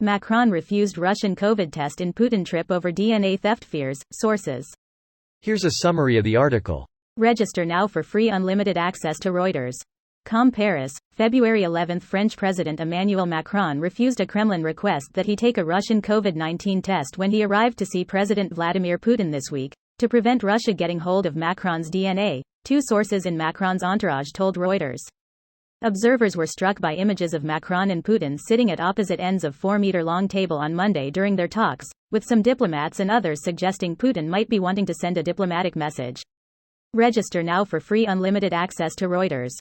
Macron refused Russian COVID test in Putin trip over DNA theft fears, sources. Here's a summary of the article. Register now for free unlimited access to Reuters. Paris, February 11. French President Emmanuel Macron refused a Kremlin request that he take a Russian COVID-19 test when he arrived to see President Vladimir Putin this week, to prevent Russia getting hold of Macron's DNA, two sources in Macron's entourage told Reuters. Observers were struck by images of Macron and Putin sitting at opposite ends of 4-meter-long table on Monday during their talks, with some diplomats and others suggesting Putin might be wanting to send a diplomatic message. Register now for free unlimited access to Reuters.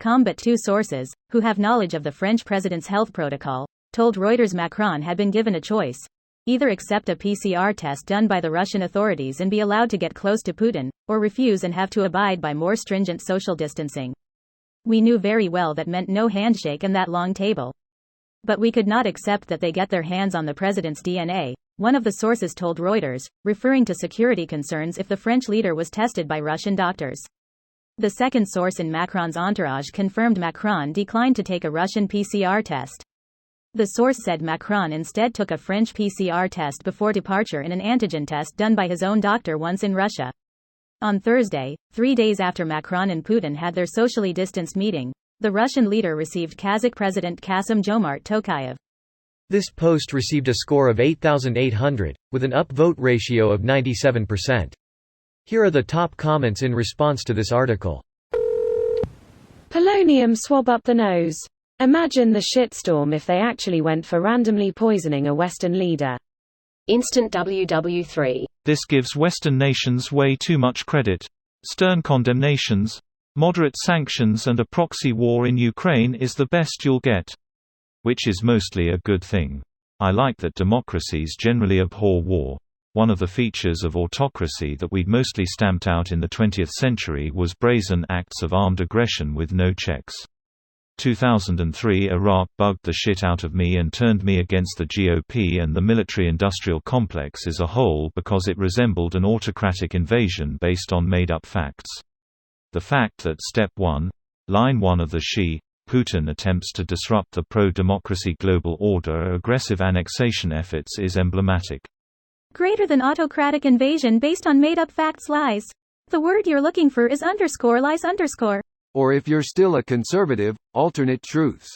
But two sources, who have knowledge of the French president's health protocol, told Reuters Macron had been given a choice. Either accept a PCR test done by the Russian authorities and be allowed to get close to Putin, or refuse and have to abide by more stringent social distancing. We knew very well that meant no handshake and that long table. But we could not accept that they get their hands on the president's DNA, one of the sources told Reuters, referring to security concerns if the French leader was tested by Russian doctors. The second source in Macron's entourage confirmed Macron declined to take a Russian PCR test. The source said Macron instead took a French PCR test before departure in an antigen test done by his own doctor once in Russia. On Thursday, 3 days after Macron and Putin had their socially distanced meeting, the Russian leader received Kazakh President Kassym-Jomart Tokayev. This post received a score of 8,800, with an upvote ratio of 97%. Here are the top comments in response to this article. Polonium swab up the nose. Imagine the shitstorm if they actually went for randomly poisoning a Western leader. Instant WW3. This gives Western nations way too much credit. Stern condemnations, moderate sanctions and a proxy war in Ukraine is the best you'll get. Which is mostly a good thing. I like that democracies generally abhor war. One of the features of autocracy that we'd mostly stamped out in the 20th century was brazen acts of armed aggression with no checks. 2003 Iraq bugged the shit out of me and turned me against the GOP and the military-industrial complex as a whole because it resembled an autocratic invasion based on made-up facts. The fact that Step 1, Line 1 of the Putin attempts to disrupt the pro-democracy global order aggressive annexation efforts is emblematic. Greater than autocratic invasion based on made-up facts lies. The word you're looking for is _lies_. Or if you're still a conservative, alternate truths.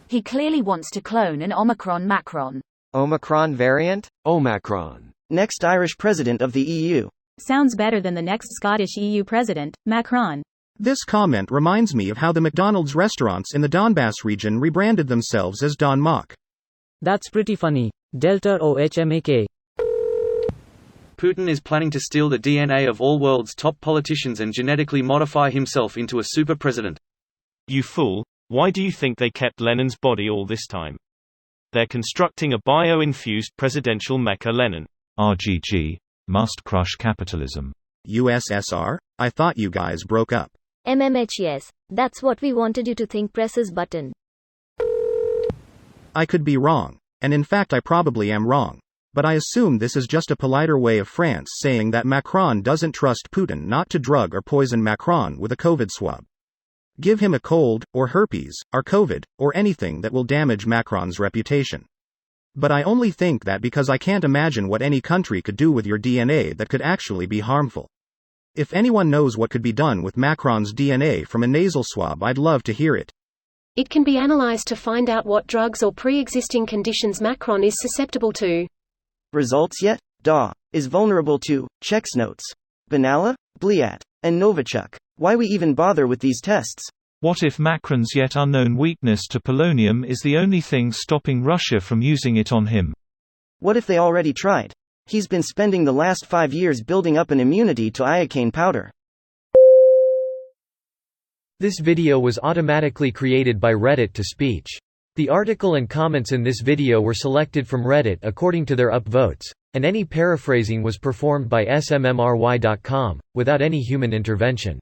He clearly wants to clone an Omicron Macron. Omicron variant? Omicron. Next Irish president of the EU. Sounds better than the next Scottish EU president, Macron. This comment reminds me of how the McDonald's restaurants in the Donbass region rebranded themselves as Don Mock. That's pretty funny. Delta OHMAK. Putin is planning to steal the DNA of all world's top politicians and genetically modify himself into a super president. You fool, why do you think they kept Lenin's body all this time? They're constructing a bio-infused presidential mecha Lenin. RGG. Must crush capitalism. USSR? I thought you guys broke up. Yes, that's what we wanted you to think. Presses button. I could be wrong. And in fact I probably am wrong. But I assume this is just a politer way of France saying that Macron doesn't trust Putin not to drug or poison Macron with a COVID swab. Give him a cold, or herpes, or COVID, or anything that will damage Macron's reputation. But I only think that because I can't imagine what any country could do with your DNA that could actually be harmful. If anyone knows what could be done with Macron's DNA from a nasal swab, I'd love to hear it. It can be analyzed to find out what drugs or pre-existing conditions Macron is susceptible to. Results yet? DA is vulnerable to checks notes. Benalla, Bliat, and Novichok. Why we even bother with these tests? What if Macron's yet unknown weakness to polonium is the only thing stopping Russia from using it on him? What if they already tried? He's been spending the last 5 years building up an immunity to iocane powder. This video was automatically created by Reddit to speech. The article and comments in this video were selected from Reddit according to their upvotes, and any paraphrasing was performed by smmry.com, without any human intervention.